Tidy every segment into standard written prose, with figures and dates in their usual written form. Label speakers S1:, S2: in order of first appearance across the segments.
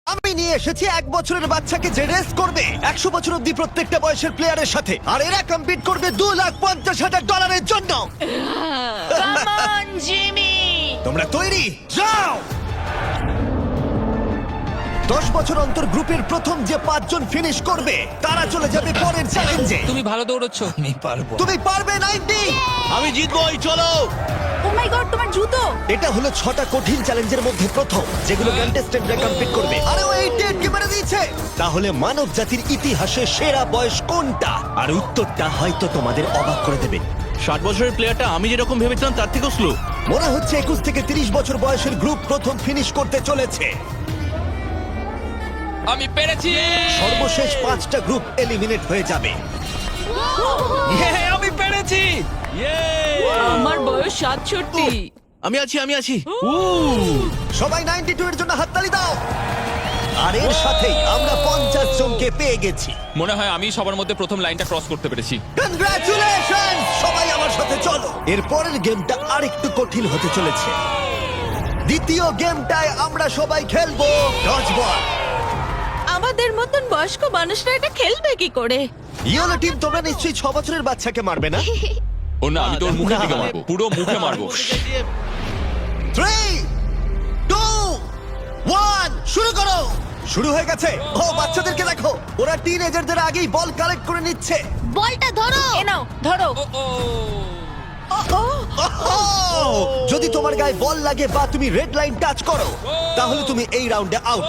S1: আমি নিয়ে এসেছি 1 বছরের বাচ্চাকে যে রেস করবে 100 বছর অব্দি প্রত্যেকটা বয়সের প্লেয়ারের সাথে, আর এরা কম্পিট করবে $2,50,000 জন্য।
S2: Come on Jimmy.
S1: তোমরা তৈরি? যাও। 10 বছর অন্তর গ্রুপের প্রথম যে 5 জন ফিনিশ করবে তারা চলে যাবে পরের চ্যালেঞ্জে।
S3: তুমি ভালো দৌড়চ্ছ।
S4: আমি পারবো।
S1: তুমি পারবে 90।
S5: আমি জিতবই, চলো।
S2: ও মাই গড, তোমার জুতো।
S1: এটা হলো 6টা কঠিন চ্যালেঞ্জের মধ্যে প্রথম, যেগুলো কন্টেস্টেন্টরা কমপ্লিট করবে। আরে ও 88 মেরে দিয়েছে। তাহলে মানব জাতির ইতিহাসে সেরা বয়স কোনটা? আর উত্তরটা হয়তো তোমাদের অবাক করে দেবে।
S5: 60 বছরের প্লেয়ারটা আমি যেরকম ভেবেছিলাম তার থেকেও স্লো।
S1: মনে হচ্ছে 21 থেকে 30 বছর বয়সের গ্রুপ প্রথম ফিনিশ করতে চলেছে।
S3: আমি পেরেছি।
S1: সর্বশেষ 5টা গ্রুপ এলিমিনেট হয়ে যাবে।
S3: আমি পেরেছি।
S2: আমার বয়স 67।
S5: আমি আছি।
S1: সবাই 92 এর জন্য হাততালি দাও। আর এর সাথেই আমরা 50 জনকে পেয়ে গেছি।
S3: মনে হয় আমি সবার মধ্যে প্রথম লাইনটা ক্রস করতে পেরেছি।
S1: কনগ্রাচুলেশন! সবাই আমার সাথে চলো। এর পরের গেমটা আরেকটু কঠিন হতে চলেছে। দ্বিতীয় গেমটায় আমরা সবাই খেলবো ডজ বল।
S2: আমাদের মতন বয়স্ক মানুষরা এটা খেলবে কি করে?
S1: ইয়েলো টিম, তোমরা নিশ্চয়ই 6 বছরের বাচ্চাকে মারবে না?
S3: ও না, আমি তোর মুখের দিকে
S1: না।
S3: মারবো, পুরো মুখে মারবো।
S1: 3, 2, 1 শুরু করো। শুরু হয়ে গেছে। ও বাচ্চাদেরকে দেখো, ওরা টিনেজারদের আগেই বল কালেক্ট করে নিচ্ছে।
S2: বলটা ধরো। এ নাও, ধরো।
S1: যদি তোমার গায়ে বল লাগে বা তুমি রেড লাইন টাচ করো, তাহলে তুমি এই রাউন্ডে আউট।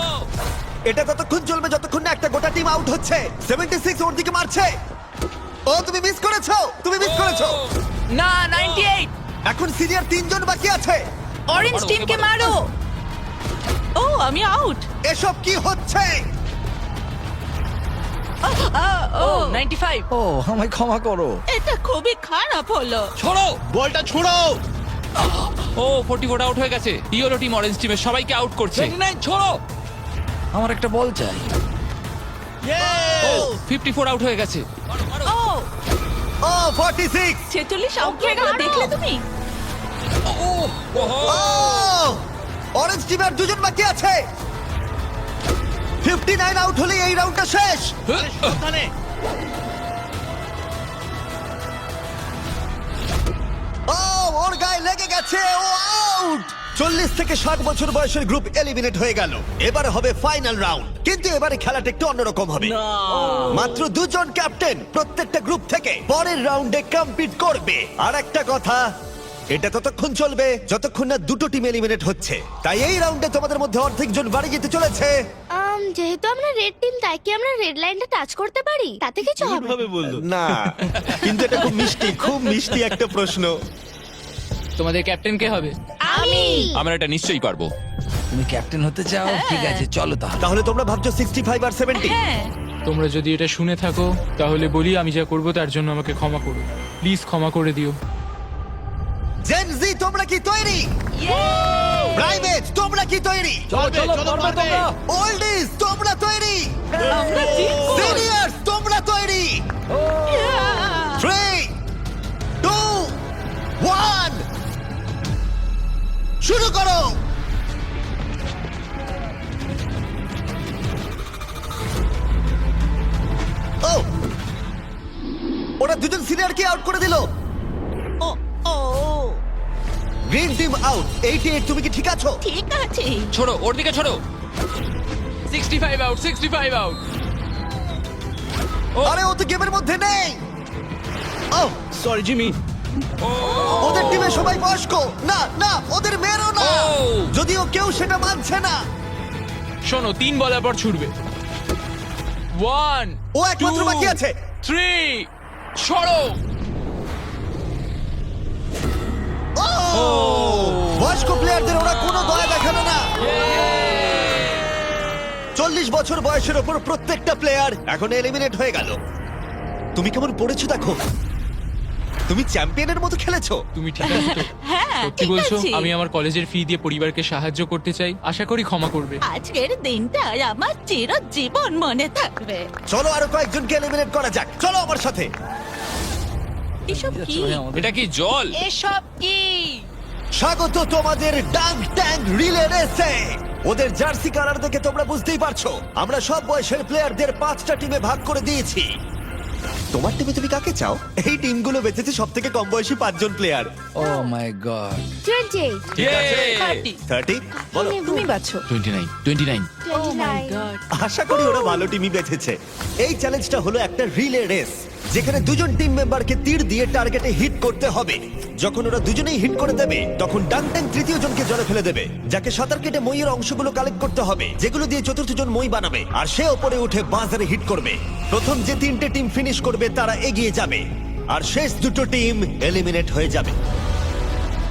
S1: এটা ততক্ষণ চলবে যতক্ষণ না একটা গোটা টিম আউট হচ্ছে। 76 ওর দিকে মারছে। ও তুমি মিস করেছো, তুমি মিস করেছো।
S2: না, 98।
S1: এখন সিনিয়র 3 জন বাকি আছে।
S2: অরেঞ্জ
S3: মারো,
S2: টিমকে
S3: ওকে
S2: মারো। ও, আমি আউট।
S1: এসব কি হচ্ছে?
S2: ও 95।
S4: ও আমায় ক্ষমা করো।
S2: এটা খুবই খারাপ হলো।
S3: ছড়ো।
S5: বলটা ছুড়ো।
S3: ও 44 আউট হয়ে গেছে। ইয়েলো টিম অরেঞ্জ টিমের সবাইকে আউট করছে। ছড়ো।
S4: আমার একটা বল চাই।
S3: ও 54 আউট হয়ে গেছে।
S2: ও
S1: ও 46।
S2: 46 আউট হয়ে গেল, দেখলে তুমি?
S1: ও অরেঞ্জ টিমের 2 জন বাকি আছে। 59 আউট হলে এই রাউন্ডটা শেষ।
S5: ওখানে
S1: ও ওর গায়ে লেগে গেছে, ও আউট। 40 থেকে 60 বছর বয়সের গ্রুপ এলিমিনেট হয়ে গেল। এবারে হবে ফাইনাল রাউন্ড, কিন্তু এবারে খেলাটা একটু অন্যরকম হবে। মাত্র 2 জন ক্যাপ্টেন প্রত্যেকটা গ্রুপ থেকে পরের রাউন্ডে কম্পিট করবে। আর একটা কথা, এটা ততক্ষণ চলবে যতক্ষণ না 2টো টিম এলিমিনেট হচ্ছে। তাই এই রাউন্ডে তোমাদের মধ্যে অর্ধেক জন বাড়ি যেতে চলেছে।
S6: যেহেতু আমরা রেড টিম, তাই কি আমরা রেড লাইনটা টাচ করতে পারি? তাতে কিছু হবে না।
S5: ভাবে বললো।
S1: না, কিন্তু এটা খুব মিষ্টি, খুব মিষ্টি একটা প্রশ্ন।
S3: তোমাদের ক্যাপ্টেন কে হবে?
S6: আমি
S3: আমরা এটা নিশ্চয়ই পারবো।
S4: তুমি ক্যাপ্টেন হতে চাও? ঠিক আছে, চলো তাহলে।
S1: তাহলে তোমরা ভাবছো 65 আর 70?
S2: হ্যাঁ।
S7: তোমরা যদি এটা শুনে থাকো তাহলে বলি আমি যা করব তার জন্য আমাকে ক্ষমা করো, প্লিজ ক্ষমা করে দিও।
S1: জেন জি, তোমরা কি তৈরি? প্রাইভেট, তোমরা কি তৈরি?
S5: চলো পারবে।
S1: ওল্ডিজ, তোমরা তৈরি?
S2: আমরা জিতবো।
S1: সিনিয়র্স, তোমরা তৈরি? 3, 2, 1 শুরু করো। ও ওরা 2 জন সিনিয়রকে আউট করে দিল।
S2: ও ও
S1: গ্রিন টিম আউট। 88, তুমি কি ঠিক আছো?
S2: ঠিক আছে।
S3: ছড়ো, ওর দিকে ছড়ো। 65 আউট, 65 আউট।
S1: আরে ও তো গেমের মধ্যে নেই। ও
S5: সরি জিমি।
S1: ওদের টিমে সবাই বয়স্ক। না না, ওদের মেয়েরও না।
S3: ও।
S1: যদিও কেউ সেটা মানছে না।
S7: শোনো, 3 বলার পর ছুটবে। 1,
S1: ও একমাত্র বাকি আছে।
S7: 3, ছড়ো।
S1: ও বয়স্ক প্লেয়ারদের ওরা কোনো দয়া দেখালো না। 40 বছর বয়সের ওপর প্রত্যেকটা প্লেয়ার এখন এলিমিনেট হয়ে গেল। তুমি কেমন পড়েছো দেখো। তুমি চ্যাম্পিয়নের মতো খেলেছো।
S7: তুমি ঠিক আছো তো?
S2: হ্যাঁ,
S7: সত্যি
S2: ঠিক
S7: বলছো?
S2: আছে।
S7: আমি আমার কলেজের ফি দিয়ে পরিবারকে সাহায্য করতে চাই, আশা করি ক্ষমা করবে।
S2: আজকের দিনটা আমার চিরজীবন মনে থাকবে।
S1: চলো আরো কয়েকজনকে এলিমিনেট করা যাক। চলো আমার সাথে।
S2: এসব কি?
S3: এটা কি জল?
S2: এসব কি?
S1: স্বাগত তোমাদের ডাঙ্ক ট্যাঙ্ক রিলে রেসে। ওদের জার্সি কালার দেখে তোমরা বুঝতেই পারছো আমরা সব বয়সের প্লেয়ারদের 5টা টিমে ভাগ করে দিয়েছি। তোমার টিমে তুমি কাকে চাও? এই টিমগুলো বেঁচেছে সব থেকে কম বয়সী 5জন প্লেয়ার।
S4: ও মাই গড।
S6: 28,
S1: ঠিক আছে 30 বলো।
S2: তুমি বাছো
S3: 29 29
S6: 29,
S1: আশা করি ওরা ভালো টিমই বেঁচেছে। এই চ্যালেঞ্জটা হলো একটা রিলে রেস, যেখানে দুজন টিম মেম্বারকে তীর দিয়ে টার্গেটে হিট করতে হবে। যখন ওরা দুজনেই হিট করে দেবে তখন ডাং তৃতীয় জনকে জলে ফেলে দেবে, যাকে সাঁতার কেটে মইয়ের অংশগুলো কালেক্ট করতে হবে, যেগুলো দিয়ে চতুর্থ জন মই বানাবে, আর সে ওপরে উঠে বাজারে হিট করবে। প্রথম যে 3টে টিম ফিনিশ করবে তারা এগিয়ে যাবে, আর শেষ দুটো টিম এলিমিনেট হয়ে যাবে।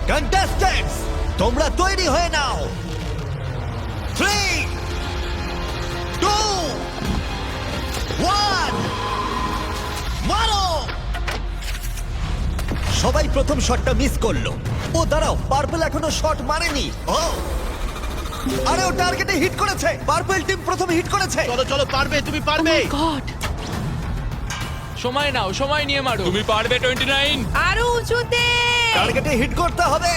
S1: কন্টেস্ট্যান্টস, তোমরা তৈরি হয়ে নাও। 3 2 1 মারো! সবাই প্রথম শটটা মিস করলো। ও দাঁড়াও, পার্পল এখনো শট মারেনি। ও আরে ও টার্গেটে হিট করেছে। পার্পল টিম প্রথম হিট করেছে।
S5: চলো চলো, পারবে, তুমি পারবে।
S2: গড
S7: সময় নাও, সময় নিয়ে মারো।
S3: তুমি পারবে 29।
S2: আরো উঁচুতে
S1: টার্গেটে হিট করতে হবে।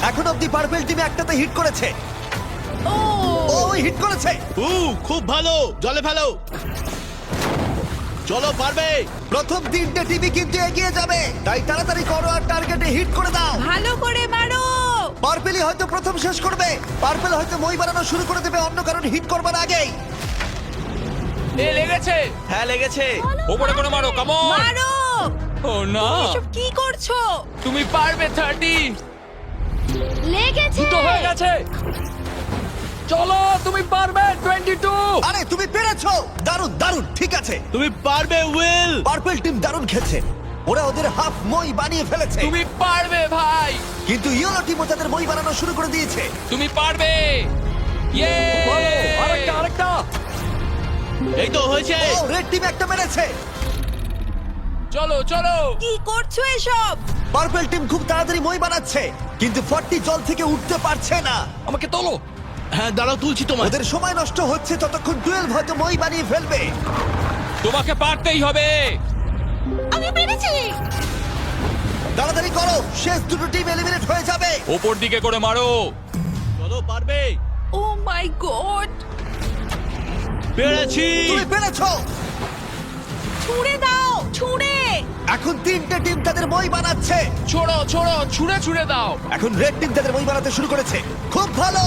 S1: এখন অব্দি পার্পল টিম একটাতে হিট করেছে।
S2: ও
S1: ও হিট করেছে।
S5: খুব ভালো, জলে ফেলো। চলো, পারবে।
S1: প্রথম 3টে টিমই কিন্তু এগিয়ে যাবে, তাই তাড়াতাড়ি করো আর টার্গেটে হিট করে দাও।
S2: ভালো করে মারো।
S1: পার্পেলই হয়তো প্রথম শেষ করবে। পার্পেল হয়তো মই বানানো শুরু করে দেবে অন্য কারণ হিট করবার আগেই।
S7: এ লেগেছে।
S5: হ্যাঁ, লেগেছে।
S3: ওপরে করে মারো, কাম অন।
S2: মারো।
S3: ও না,
S2: এসব কি করছো?
S7: তুমি পারবে 30।
S6: লেগেছে।
S7: দুটো হয়ে গেছে। চলো, তুমি পারবে 22।
S1: আরে তুমি পেরেছো, দারুণ দারুণ। ঠিক আছে,
S5: তুমি পারবে, উইল।
S1: পার্পল টিম দারুণ খেলছে। ওরা ওদের হাফ মই বানিয়ে ফেলেছে,
S7: তুমি পারবে ভাই।
S1: কিন্তু ইয়েলো টিমও তাদের মই বানানো শুরু করে দিয়েছে।
S3: তুমি পারবে। ইয়ে!
S4: আরেকটা।
S5: এই তো হয়েছে।
S1: ও রেড টিম একটা মেরেছে।
S7: চলো চলো।
S2: কি করছো এসব?
S1: পার্পল টিম খুব তাড়াতাড়ি মই বানাচ্ছে, কিন্তু 40 জল থেকে উঠতে পারছে না।
S4: আমাকে তোলো।
S5: হ্যাঁ, দাঁড়াও, তুলছি তোমার।
S1: ওদের সময় নষ্ট হচ্ছে, ততক্ষণ 12 হয়তো মই বানিয়ে ফেলবে।
S3: তোমাকে পারতেই হবে।
S2: আমি পেরেছি।
S1: তাড়াতাড়ি করো, শেষ দুটো টিম এলিমিনেট হয়ে যাবে।
S3: ওপর দিকে করে মারো।
S5: চলো, পারবে।
S2: ও মাই গড,
S5: পেরেছি।
S1: তুমি পেরেছো।
S2: ছুঁড়ে দাও, ছুঁড়ে।
S1: এখন 3টে টিম তাদের মই বানাচ্ছে।
S7: ছোড়ো ছোড়ো, ছুঁড়ে ছুঁড়ে দাও।
S1: এখন রেড টিম তাদের মই বানাতে শুরু করেছে। খুব ভালো,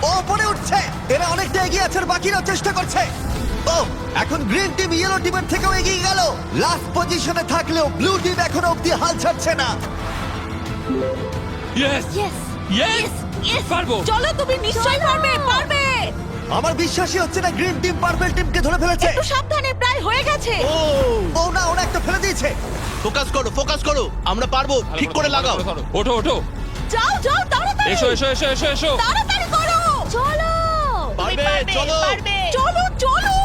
S1: ও উপরে উঠছে। এরা অনেকটা এগিয়ে আছে, আর বাকিরাও চেষ্টা করছে। ও এখন গ্রিন টিম ইয়েলো টিমের থেকেও এগিয়ে গেল। লাস্ট পজিশনে থাকলেও ব্লু টিম এখনো অব্দি হাল ছাড়ছে না।
S3: Yes
S6: yes.
S3: Yes,
S2: Yes!
S3: পারবো।
S2: চলো, তুমি নিশ্চয়ই পারবে, পারবে।
S1: আমার বিশ্বাসই হচ্ছে না গ্রিন টিম পার্পল টিমকে ধরে ফেলেছে।
S2: একটু সাবধানে, প্রায় হয়ে গেছে।
S1: ও না, ওরা একটা ফেলে দিয়েছে।
S5: ফোকাস করো, ফোকাস করো। আমরা পারবো, ঠিক করে লাগাও।
S3: ওঠো ওঠো,
S2: যাও যাও, তাড়াতাড়ি।
S3: এসো এসো এসো এসো এসো।
S2: তাড়াতাড়ি করো।
S6: চলো।
S5: পারবে, চলো।
S2: চলো চলো।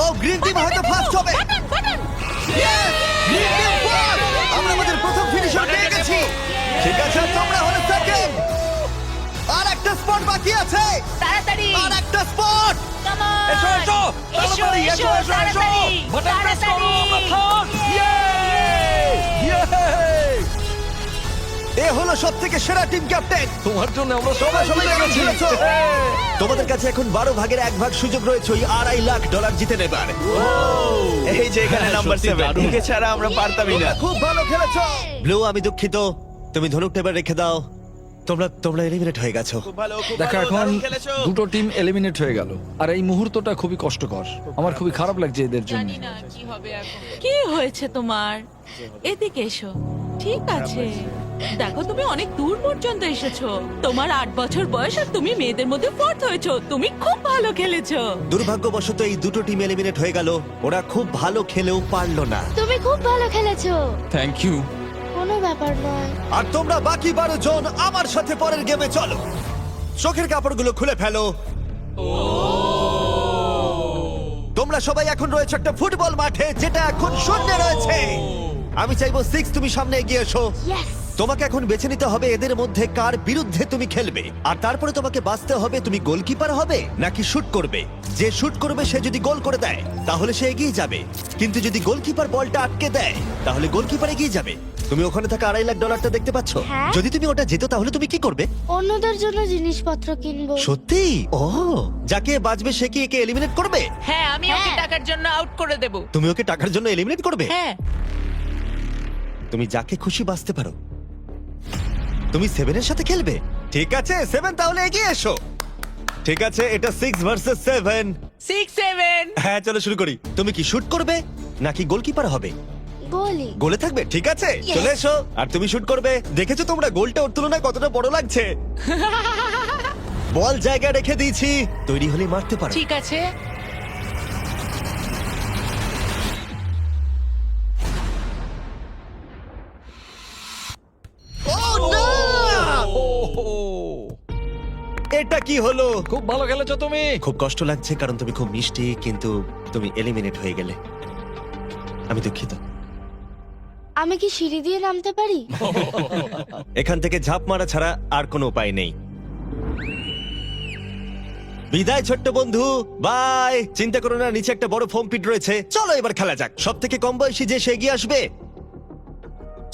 S1: ও গ্রিন টিম হয়তো ফার্স্ট হবে।
S2: Button button.
S1: Yes! Green team first! আমরা আমাদের প্রথম ফিনিশার পেয়ে গেছি। ঠিক আছে, তোমরা হলে সেকেন্ড। আর একটা স্পট বাকি আছে।
S2: তাড়াতাড়ি।
S1: আর একটা স্পট।
S2: Come on!
S4: এসো, এসো।
S2: এসো,
S4: তাড়াতাড়ি,
S2: এসো,
S4: এসো, এসো, এসো।
S2: তাড়াতাড়ি।
S4: বাটন প্রেস করো, আমরা
S2: তাড়াতাড়ি।
S4: থার্ড।
S1: এ হলো সবথেকে সেরা টিম ক্যাপ্টেন।
S4: তোমার জন্য আমরা
S1: তোমরা সবাই
S4: জিতে
S1: কেমন
S4: গেছি।
S1: খেলেছো? তোমাদের কাছে এখন 12 ভাগের 1 ভাগ সুযোগ রয়েছে ওই $2.5 লাখ জিতে নেবার।
S5: এই যে এখানে নাম্বার 7, একে ছাড়া আমরা পারতামই না।
S1: তোমরা খুব ভালো খেলেছো। ব্লু, আমি দুঃখিত, তুমি ধনুকটা এবার রেখে দাও। তোমরা এলিমিনেট হয়ে গেছো।
S5: খুব ভালো, খুব
S4: দেখো,
S5: ভালো,
S4: এখন
S5: দারুণ খেলেছো।
S4: দুটো টিম এলিমিনেট হয়ে গেল, আর এই মুহূর্তটা খুবই কষ্টকর। আমার খুবই খারাপ লাগছে এদের জন্য।
S2: জানি না কি হবে এখন। কি হয়েছে তোমার? এদিকে এসো। ঠিক আছে, দেখো তুমি অনেক দূর পর্যন্ত এসেছো। তোমার 8 বছর বয়স আর তুমি মেয়েদের মধ্যে ফোর্থ হয়েছো। তুমি খুব ভালো খেলেছো।
S1: দুর্ভাগ্যবশত এই দুটো টিম এলিমিনেট হয়ে গেল। ওরা খুব ভালো খেলেও পারলো না।
S6: তুমি খুব ভালো খেলেছো।
S3: Thank you.
S6: কোনো ব্যাপার নয়।
S1: আর তোমরা বাকি 12 জন আমার সাথে পরের গেমে চলো। চোখের কাপড়গুলো খুলে ফেলো। তোমরা সবাই এখন রয়েছে একটা ফুটবল মাঠে, যেটা এখন শূন্য রয়েছে। আমি চাইবো 6 তুমি সামনে এগিয়ে এসো।
S6: ইয়েস।
S1: তোমাকে এখন বেছে নিতে হবে এদের মধ্যে কার বিরুদ্ধে তুমি খেলবে, আর তারপরে তোমাকে বাঁচতে হবে তুমি গোলকিপার হবে নাকি শুট করবে। যে শুট করবে সে যদি গোল করে দেয় তাহলে সে এগিয়ে যাবে, কিন্তু যদি গোলকিপার বলটা আটকে দেয় তাহলে গোলকিপার এগিয়ে যাবে। তুমি ওখানে থাকা $2.5 লাখ দেখতে পাচ্ছ?
S6: হ্যাঁ।
S1: যদি তুমি ওটা যেত তাহলে তুমি কি করবে?
S6: অন্যদের জন্য জিনিসপত্র কিনবো।
S1: সত্যি? ও, যাকে বাঁচবে সে কি একে এলিমিনেট করবে?
S2: হ্যাঁ, আমি ওকে
S6: হ্যাঁ।
S2: টাকার জন্য আউট করে দেব।
S1: তুমি ওকে টাকার জন্য এলিমিনেট করবে?
S2: হ্যাঁ।
S1: তুমি যাকে খুশি বাঁচতে পারো। তুমি 7 এর সাথে খেলবে? ঠিক আছে 7, তাহলে এগিয়ে এসো। ঠিক আছে, এটা 6 ভার্সেস 7।
S2: 6-7।
S1: হ্যাঁ, চলো শুরু করি। তুমি কি শুট করবে নাকি গোলকিপার হবে?
S6: গোলি।
S1: গোলে থাকবে? ঠিক আছে, চলে এসো। আর তুমি শুট করবে। দেখেছো তোমরা গোলটা ওর তুলনায় কতটা বড় লাগছে? বল জায়গায় রেখে দিয়েছি, তৈরি হলে মারতে পারো।
S2: ঠিক আছে।
S1: এটা কি হলো?
S4: খুব ভালো খেলেছো তুমি।
S1: খুব কষ্ট লাগছে কারণ তুমি খুব মিষ্টি, কিন্তু তুমি এলিমিনেট হয়ে গেলে। আমি দুঃখিত।
S6: আমি কি সিঁড়ি দিয়ে নামতে পারি?
S1: এখান থেকে ঝাঁপ মারা ছাড়া আর কোনো উপায় নেই। বিদায় ছোট্ট বন্ধু, বাই। চিন্তা করো না, নিচে একটা বড় ফোম পিট রয়েছে। চলো এবার খেলা যাক। সব থেকে কম বয়সী যে সে এগিয়ে আসবে।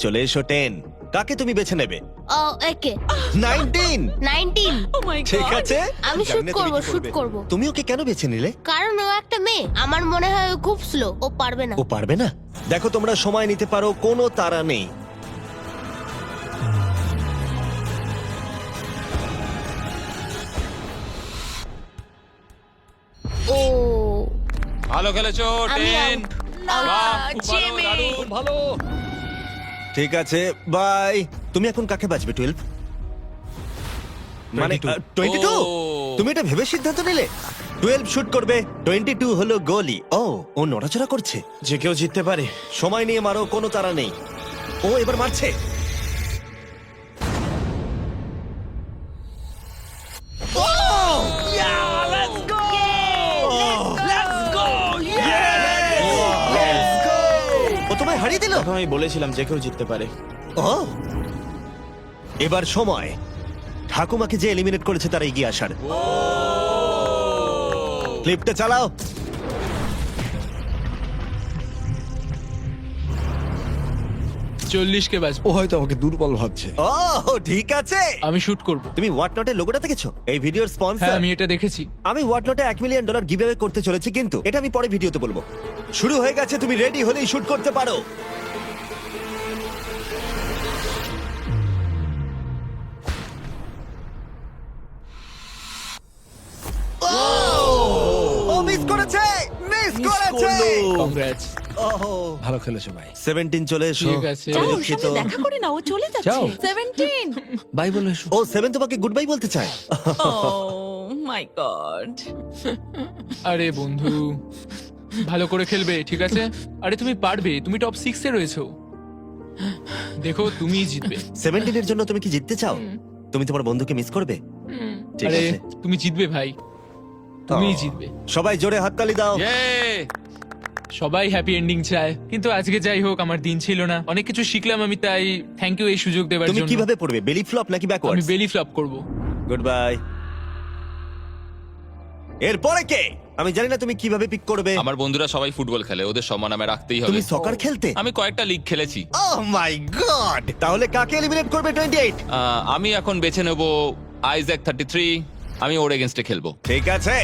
S1: চলে এসো 10। কাকে তুমি বেছে নেবে?
S6: ও, একে।
S1: 19।
S6: 19।
S2: ও মাই গড।
S1: ঠিক আছে,
S6: আমি
S1: জানি না
S6: শুট
S1: তুমি
S6: করব,
S1: কি
S6: শুট
S1: করবে।
S6: করব।
S1: তুমি ওকে কেন বেছে নিলে?
S6: কারণ ও একটা মেয়ে, আমার মনে হয় ও খুব স্লো, ও পারবে না।
S1: ও পারবে না? দেখো, তোমরা সময় নিতে পারো, কোনো তাড়া নেই।
S6: ও,
S3: ভালো খেলেছো
S6: আমি
S3: 10।
S6: out।
S3: বাহ, খুব ভালো,
S2: জিমি।
S3: দারুণ।
S4: ভালো।
S1: ঠিক আছে, বাই। তুমি এখন কাকে বাঁচবে? 12 মানে 22?
S3: ও।
S1: তুমি এটা ভেবে সিদ্ধান্ত নিলে 12 শুট করবে, 22 হলো গোলি। ও নড়াচড়া করছে।
S5: যে কেউ জিততে পারে।
S1: সময় নিয়ে মারো, কোনো তাড়া নেই। ও এবার মারছে। ও তোমায় হারিয়ে দিল।
S5: এখন আমি বলেছিলাম যে কেউ জিততে পারে।
S1: ও, এবার সময় ঠাকুমাকে যে এলিমিনেট করেছে তারা এগিয়ে আসার। ক্লিপটা চালাও।
S7: কে বাঁচবো।
S4: ও হয়তো আমাকে দুর্বল ভাবছে।
S1: ও ঠিক আছে।
S7: আমি শুট করব।
S1: তুমি হোয়াটনটের লোগোটা দেখেছো? এই ভিডিওর
S7: হ্যাঁ,
S1: স্পন্সর।
S7: আমি এটা দেখেছি।
S1: আমি হোয়াটনটে $1 মিলিয়ন গিভঅ্যাওয়ে করতে চলেছি, কিন্তু এটা আমি পরে ভিডিওতে বলবো। শুরু হয়ে গেছে, তুমি রেডি হলেই শুট করতে পারো। ও মিস করেছে, মিস করেছে।
S7: কংগ্রাটস।
S1: ওহো,
S4: ভালো খেলেছো ভাই।
S1: 17 চলে এসো।
S7: ঠিক আছে।
S1: আমি
S2: যাও, ওর
S1: দুঃখিত।
S2: সাথে দেখা করে না, ও চলে যাচ্ছে।
S4: যাও।
S2: 17।
S4: বাই বলে এসো।
S1: ও 7 তোমাকে গুড বাই বলতে চায়।
S2: ও মাই গড।
S7: আরে বন্ধু, ভালো করে খেলবে, ঠিক আছে? আরে তুমি পারবে, তুমি টপ 6 এ রয়েছো। দেখো, তুমিই জিতবে।
S1: 17 এর জন্য তুমি কি জিততে চাও? তুমি তোমার বন্ধুকে মিস করবে? ঠিক
S7: আরে
S1: আছে,
S7: তুমি জিতবে ভাই, তুমিই জিতবে।
S1: সবাই জোরে হাততালি দাও।
S3: Yay!
S7: সবাই হ্যাপি এন্ডিং চায়, কিন্তু আজকে যাই হোক, আমার দিন ছিল না। অনেক কিছু শিখলাম আমি, তাই থ্যাংক ইউ এই সুযোগ দেওয়ার
S1: তুমি
S7: জন্য।
S1: কিভাবে পড়বে, বেলি ফ্লপ নাকি
S7: আমি
S1: ব্যাকওয়ার্ডস?
S7: বেলি ফ্লপ করব।
S1: Good bye. এরপরে কে? আমি জানি না তুমি কিভাবে পিক করবে।
S3: আমার বন্ধুরা সবাই ফুটবল খেলে, ওদের সম্মান আমি রাখতেই হবে।
S1: তুমি সকার খেলতে?
S3: আমি কয়েকটা লিগ খেলেছি।
S1: ওহ মাই গড! তাহলে কাকে এলিমিনেট করবে 28?
S3: আমি এখন বেছে নেব আইজ্যাক 33। আমি ওর এগেনস্টে খেলবো।
S1: ঠিক আছে,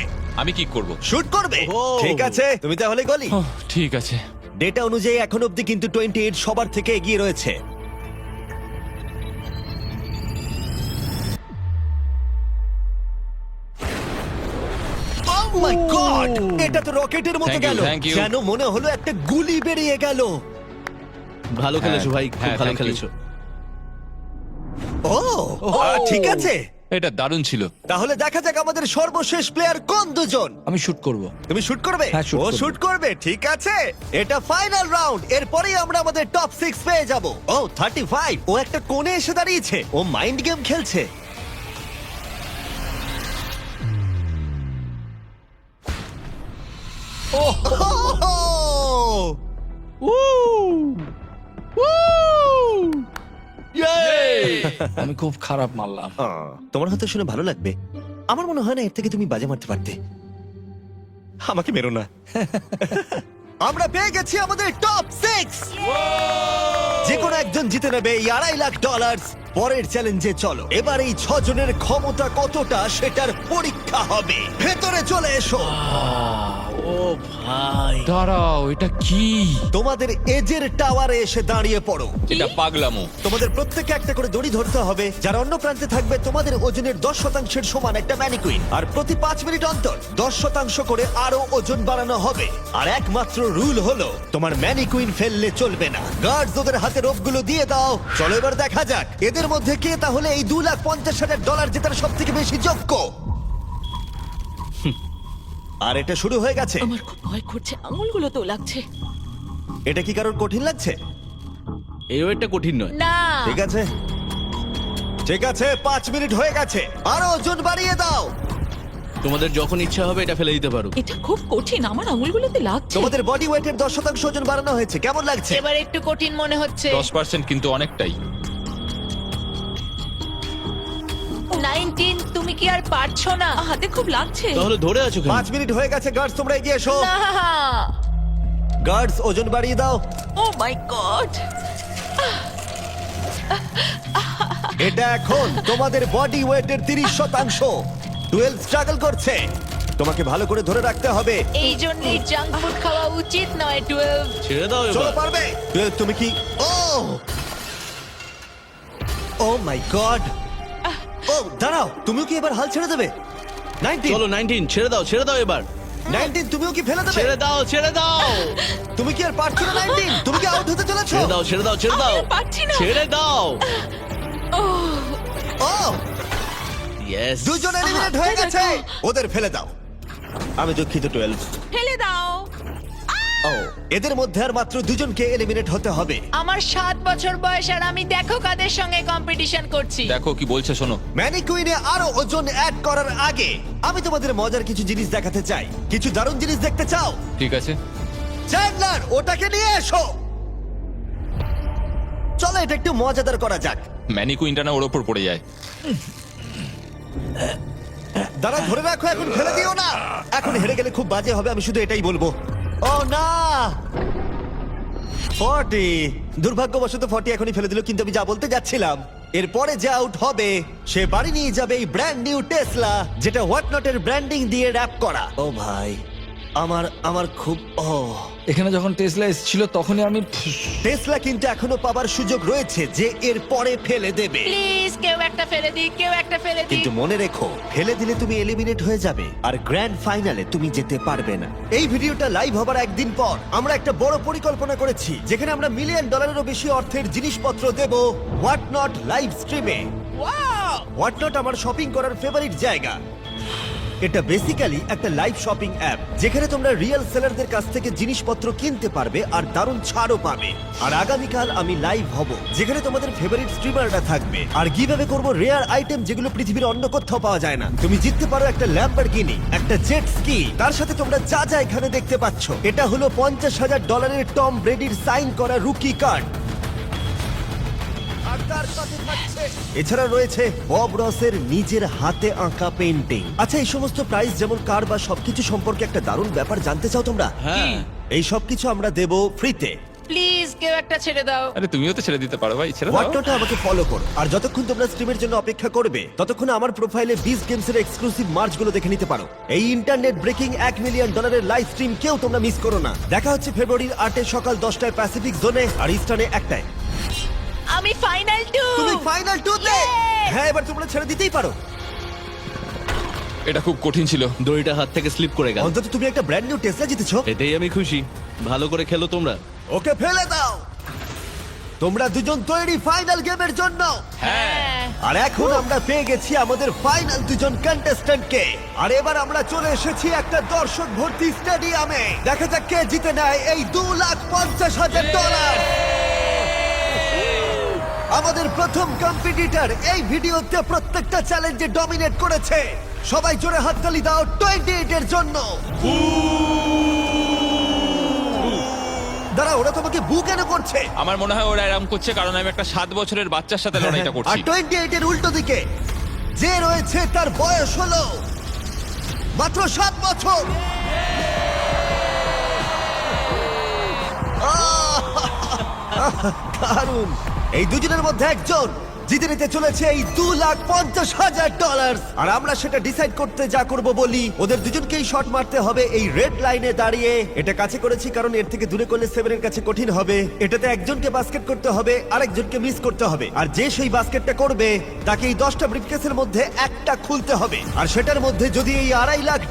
S3: আমি কি করব?
S1: শুট করবে। ঠিক আছে, তুমি তাহলে গলি।
S3: ঠিক আছে।
S1: ডেটা অনুযায়ী এখন অবধি কিন্তু 28 সবার থেকে এগিয়ে রয়েছে। Oh my God! এটা তো রকেটের মতো
S3: Thank you,
S1: গেল,
S3: thank you.
S1: যেন মনে হলো একটা গুলি বেরিয়ে গেল।
S5: ভালো খেলেছো ভাই, খুব
S3: হ্যাঁ,
S5: ভালো
S3: thank you.
S5: খেলেছো।
S1: ও ঠিক আছে,
S3: এটা দারুণ ছিল।
S1: তাহলে দেখা যাক আমাদের সর্বশেষ প্লেয়ার কোন দুজন।
S4: আমি শুট করব।
S1: তুমি শুট করবে?
S4: হ্যাঁ, shoot
S1: ও
S4: করবো।
S1: শুট করবে, ঠিক আছে। এটা ফাইনাল রাউন্ড, এরপরেই আমরা আমাদের টপ 6 পেয়ে যাব। ও 35, ও একটা কোণে এসে দাঁড়িয়েছে, ও মাইন্ড গেম খেলছে।
S4: আমি খুব খারাপ মারলাম।
S1: তোমার হয়তো শুনে ভালো লাগবে, আমার মনে হয় না এর থেকে তুমি বাজে মারতে পারতে। আমাকে মেরো না। আমরা পেয়ে গেছি আমাদের টপ 6। যে কোনো একজন জিতে নেবে এই $2.5 লাখ। পরের চ্যালেঞ্জে চলো, এবার এই 6 জনের ক্ষমতা কতটা সেটার পরীক্ষা হবে। ভেতরে চলে এসো।
S5: ও ভাই,
S3: দাঁড়াও, এটা কি?
S1: তোমাদের এজের টাওয়ারে এসে দাঁড়িয়ে পড়ো।
S3: এটা পাগলামো।
S1: তোমাদের প্রত্যেককে একটা করে দড়ি ধরতে হবে, যার অন্য প্রান্তে থাকবে তোমাদের ওজনের 10% সমান একটা ম্যানিকুইন। আর প্রতি 5 মিনিট অন্তর 10% করে আরো ওজন বাড়ানো হবে। আর একমাত্র রুল হলো তোমার ম্যানিকুইন ফেললে চলবে না। গার্ডস ওদের হাতে রোপগুলো দিয়ে দাও। চলো এবার দেখা যাক এদের মধ্যে কে তাহলে এই $2,50,000 জেতার সব থেকে বেশি যোগ্য। আর এটা শুরু হয়ে গেছে।
S2: আমার খুব ভয় করছে, আঙুলগুলো তো লাগছে।
S1: এটা কি কারোর কঠিন লাগছে?
S5: এই ওয়েটটা কঠিন নয়।
S2: না,
S1: ঠিক আছে, ঠিক আছে, 5 মিনিট হয়ে গেছে। আরো ওজন বাড়িয়ে দাও।
S5: তোমাদের যখন ইচ্ছা হবে এটা ফেলে দিতে পারো।
S2: এটা খুব কঠিন, আমার আঙুলগুলোতে লাগছে।
S1: তোমাদের বডি ওয়েটের 10% ওজন বাড়ানো হয়েছে, কেমন লাগছে?
S8: এবার একটু কঠিন মনে হচ্ছে।
S3: 10% কিন্তু অনেকটাই।
S8: 19, তুমি কি আর পারছো না?
S2: হাতে খুব লাগছে।
S5: তাহলে ধরে আছো কেন?
S1: 5 মিনিট হয়ে গেছে। গার্ডস তোমরা এগিয়ে এসো।
S8: না,
S1: গার্ডস ওজন বাড়িয়ে দাও।
S2: ও মাই গড,
S1: এটা এখন তোমাদের বডি ওয়েটের 30%। 12 স্ট্রাগল করছে, তোমাকে ভালো করে ধরে রাখতে হবে।
S8: এই জন্যই জাঙ্ক ফুড খাওয়া উচিত নয়। 12।
S5: ছেড়ে দাও
S1: চলো
S5: এবার।
S1: পারবে। 12 তুমি কি? ও মাই গড। ও দাঁড়াও, তুমিও কি এবার হাল ছেড়ে দেবে? 19
S5: চলো 19, ছেড়ে দাও এবার।
S1: 19 তুমিও কি ফেলে দেবে?
S5: ছেড়ে দাও।
S1: তুমি কি আর পারছো না? 19 তুমি কি আউট হতে চলেছো?
S5: ছেড়ে দাও।
S2: আমি আর পারছি না।
S5: ছেড়ে দাও।
S1: ও
S5: ইয়েস।
S1: দুজন এলিমিনেট হয়ে গেছে। ওদের ফেলে দাও। আমি দুঃখিত 12।
S2: ফেলে দাও।
S1: ও এদের মধ্যে আর মাত্র দুজনকে এলিমিনেট হতে হবে।
S8: আমার 7 বছর বয়স আর আমি দেখো কাদের সঙ্গে কম্পিটিশন করছি।
S3: দেখো কি বলছে, শোনো।
S1: ম্যানিকুইনে আরো ওজন অ্যাড করার আগে আমি তোমাদের মজার কিছু জিনিস দেখাতে চাই। কিছু দারুণ জিনিস দেখতে চাও?
S3: ঠিক আছে।
S1: চ্যান্ডলার ওটাকে নিয়ে এসো। চলো এটা একটু মজাদার করা যাক।
S3: ম্যানিকুইনটা না ওর ওপর পড়ে যায়।
S1: দাঁড়া, ধরে রাখো, এখন ফেলে দিও না। এখন হেরে গেলে খুব বাজে হবে, আমি শুধু এটাই বলবো। ও না, 40। দুর্ভাগ্যবশত 40 এখনই ফেলে দিল, কিন্তু আমি যা বলতে যাচ্ছিলাম, এরপরে যে আউট হবে সে বাড়ি নিয়ে যাবে এই ব্র্যান্ড নিউ টেসলা, যেটা হোয়াট নটের ব্র্যান্ডিং দিয়ে র‍্যাপ করা। ও ভাই, আমার খুব
S4: এখানে যখন টেসলা এসেছিল তখনই আমি
S1: টেসলা কিন্তু এখনো পাবার সুযোগ রয়েছে যে এর পরে ফেলে দেবে।
S8: প্লিজ কেউ একটা ফেলে দিই, কেউ একটা ফেলে দিই।
S1: কিন্তু মনে রেখো, ফেলে দিলে তুমি এলিমিনেট হয়ে যাবে আর গ্র্যান্ড ফাইনালে তুমি যেতে পারবে না। এই ভিডিওটা লাইভ হবার একদিন পর আমরা একটা বড় পরিকল্পনা করেছি, যেখানে আমরা $1 মিলিয়নেরও বেশি অর্থের জিনিসপত্র দেব হোয়াট নট লাইভ স্ট্রিমে। হোয়াট নট আমার শপিং করার ফেভারিট জায়গা। এটা বেসিক্যালি একটা লাইভ শপিং অ্যাপ, যেখানে তোমরা রিয়েল সেলারদের কাছ থেকে জিনিসপত্র কিনতে পারবে আর দারুণ ছাড়ও পাবে। আর আগামীকাল আমি লাইভ হব, যেখানে তোমাদের ফেভারিট স্ট্রিমাররা থাকবে আর গিভঅ্যাওয়ে করব রেয়ার আইটেম, যেগুলো পৃথিবীর অন্য কোথাও পাওয়া যায় না। তুমি জিততে পারো একটা ল্যাম্বরগিনি, একটা জেট স্কি। তার সাথে তোমরা যা যা এখানে দেখতে পাচ্ছ, এটা হলো $50,000 টম ব্রেডির সাইন করা রুকি কার্ড। আর তার সাথে থাকছে, এছাড়া রয়েছে বব রসের নিজের হাতে আঁকা পেইন্টিং। আচ্ছা, এই সমস্ত প্রাইস যেমন কার বা সবকিছু সম্পর্কে একটা দারুণ ব্যাপার জানতে চাও তোমরা?
S5: হ্যাঁ।
S1: এই সবকিছু আমরা দেব ফ্রিতে।
S8: প্লিজ কেউ একটা ছেড়ে দাও।
S3: আরে তুমিও তো ছেড়ে দিতে পারো ভাই, ছেড়ে দাও।
S1: হোয়াটনটে আমাকে ফলো করো, আর যতক্ষণ তোমরা স্ট্রিমের জন্য অপেক্ষা করবে ততক্ষণ আমার প্রোফাইলে বিজ গেমস এর এক্সক্লুসিভ মার্চগুলো দেখে নিতে পারো। এই internet breaking $1 million live stream কেউ তোমরা মিস করো না। দেখা হচ্ছে ফেব্রুয়ারির 8 সকাল 10টায় প্যাসিফিক জোনে আর ইস্টার্নে 1টায়।
S8: আমি ফাইনাল 2।
S1: তুমি ফাইনাল 2 তে?
S8: Yay!
S1: হ্যাঁ, এবার তোমরা ছেড়ে দিতেই পারো।
S3: এটা খুব কঠিন ছিল।
S5: দড়িটা হাত থেকে স্লিপ করে গেল।
S1: অন্তত তুমি একটা ব্র্যান্ড নিউ টেসলা জিতেছো।
S5: এতেই আমি খুশি। ভালো করে খেলো তোমরা।
S1: ওকে ফেলে দাও। তোমরা দুজন তৈরি ফাইনাল গেমের জন্য?
S8: হ্যাঁ।
S1: আর এখন আমরা পেয়ে গেছি আমাদের ফাইনাল দুজন কন্টেস্ট্যান্টকে। আর এবার আমরা চলে এসেছি একটা দর্শক ভর্তি স্টেডিয়ামে। দেখা যাক কে জিতে নেয় এই $2,50,000। আমাদের প্রথম কম্পিটিটর এই ভিডিওতে প্রত্যেকটা চ্যালেঞ্জে ডমিনেট করেছে। সবাই জোরে হাততালি দাও 28 এর জন্য। দাঁড়া, ওরা তোমাকে বু কেন করছে?
S3: আমার মনে হয় ওরা এরকম করছে কারণ আমি একটা 7 বছরের বাচ্চার সাথে লড়াইটা
S1: আর
S3: করছি।
S1: 28 এর উল্টো দিকে যে রয়েছে তার বয়স হলো মাত্র 7 বছর। দারুণ। এই দুজনের মধ্যে একজন জিতে নিতে চলেছে এই $2,50,000। আর আমরা সেটা ডিসাইড করতে যা করব বলি, ওদের দুজনকেই শট মারতে হবে এই রেড লাইনে দাঁড়িয়ে। এটা কাছে করেছি কারণ এর থেকে দূরে করলে 7 এর কাছে কঠিন হবে। এটাতে একজনকে বাস্কেট করতে হবে, আরেকজনকে মিস করতে হবে। আর যে সেই বাস্কেটটা করবে তাকে এই 10টা ব্রিফকেসের মধ্যে একটা খুলতে হবে। আর সেটার মধ্যে যদি এই $2.5 লাখ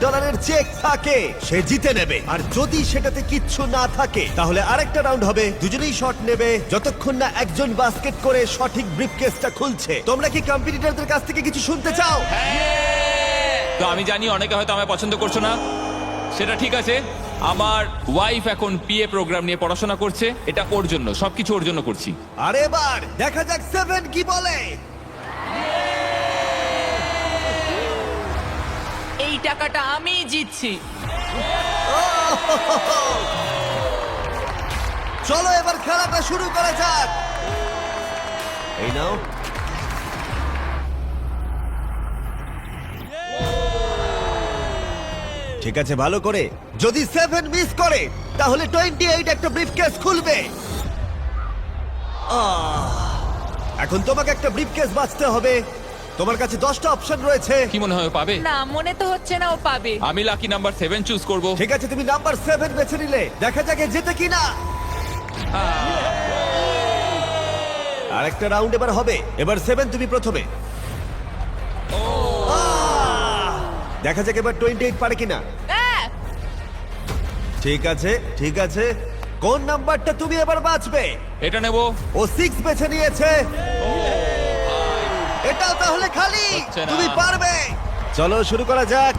S1: চেক থাকে সে জিতে নেবে। আর যদি সেটাতে কিচ্ছু না থাকে তাহলে আরেকটা রাউন্ড হবে, দুজনেই শট নেবে যতক্ষণ না একজন বাস্কেট করে সঠিক ব্রিফকেসটা খুলছে। তোমরা কি কম্পিটিটরদের কাছ থেকে কিছু শুনতে চাও?
S3: তো আমি জানি অনেকে হয়তো আমায় পছন্দ করছো না, সেটা ঠিক আছে। আমার ওয়াইফ এখন পিএ প্রোগ্রাম নিয়ে পড়াশোনা করছে, এটা ওর জন্য, সবকিছু ওর জন্য করছি।
S1: আর এবার দেখা যাক 7 কি বলে।
S8: এই টাকাটা আমি জিতছি।
S1: চলো এবার খেলাটা শুরু করা যাক। এই নাও। ঠিক আছে, ভালো করে। যদি 7 মিস করে তাহলে 28 একটা ব্রিফকেস খুলবে। এখন তোমাকে একটা ব্রিফকেস বাঁচতে হবে। তোমার কাছে 10টা অপশন রয়েছে।
S3: কি মনে হয় ও পাবে?
S8: না, মনে তো হচ্ছে না ও পাবে।
S3: আমি লাকি নাম্বার 7 চুজ করব।
S1: ঠিক আছে, তুমি নাম্বার 7 বেছে নিলে। দেখা যাক এ জেতে কিনা। আরেকটা রাউন্ড এবার হবে। এবার 7 তুমি প্রথমে। দেখা যাক এবার 28 পারে কিনা।
S8: আহ!
S1: ঠিক আছে, ঠিক আছে। কোন নাম্বারটা তুমি এবার বাঁচবে?
S3: এটা নেব।
S1: ও 6 বেছে নিয়েছে। এটাও তাহলে খালি।
S3: হচ্ছে না।
S1: তুমি পারবে। চলো শুরু করা যাক।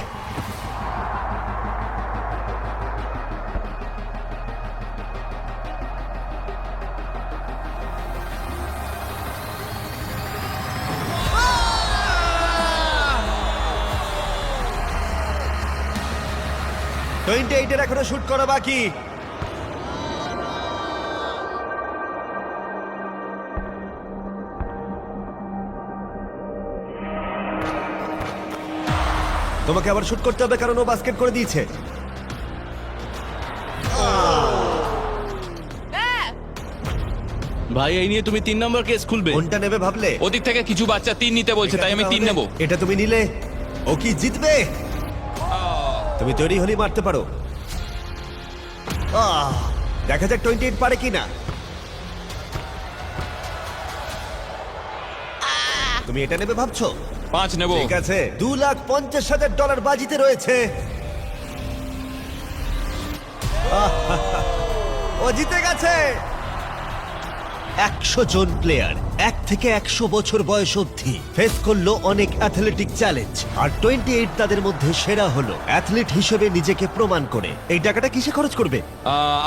S1: টোয়েন্টি এইটের এখনো শুট করা বাকি। তোমাকে আবার শুট করতে হবে কারণ ও বাস্কেট করে দিয়েছে।
S5: ভাই এই নিয়ে তুমি 3 নম্বর কেস খুলবে?
S1: কোনটা নেবে ভাবলে?
S3: ওদিক থেকে কিছু বাচ্চা 3 নিতে বলছে, তাই আমি 3 নেব।
S1: এটা তুমি নিলে। ও কি জিতবে? তুমি তৈরি হলেই মারতে পারো। দেখা যাক 28 পারে কিনা। তুমি এটা নেবে ভাবছো?
S3: 5 নেব।
S1: ঠিক আছে, $2,50,000 বাজিতে রয়েছে। ও জিতে গেছে। 100 জন প্লেয়ার 1 থেকে 100 বছর বয়স অবধি ফেস করলো অনেক অ্যাথলেটিক চ্যালেঞ্জ। আর 28 তাদের মধ্যে সেরা হলো অ্যাথলিট হিসেবে নিজেকে প্রমাণ করে। এই টাকাটা কিসে খরচ করবে?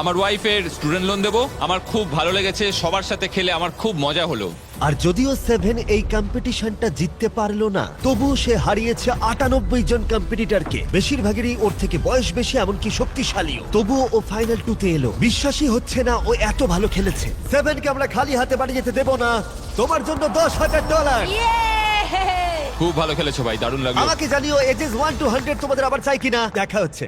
S3: আমার ওয়াইফের স্টুডেন্ট লোন দেব। আমার খুব ভালো লেগেছে, সবার সাথে খেলে আমার খুব মজা হলো।
S1: আর যদিও 7 এই কম্পিটিশনটা জিততে পারলো না, তবুও সে হারিয়েছে 98 জন কম্পিটিটরকে। বেশিরভাগেরই ওর থেকে বয়স বেশি, এমনকি শক্তিশালীও। তবুও ও ফাইনাল 2-তে এলো। বিশ্বাসই হচ্ছে না ও এত ভালো খেলেছে। 7কে আমরা খালি হাতে বাড়ি যেতে দেব না। তোমার জন্য $10,000।
S8: ইয়ে!
S3: খুব ভালো খেলেছো ভাই, দারুণ লাগলো।
S1: আমাকে জানিও এজেস 1 to 100 তোমাদের আবার চাই কিনা। দেখা হচ্ছে।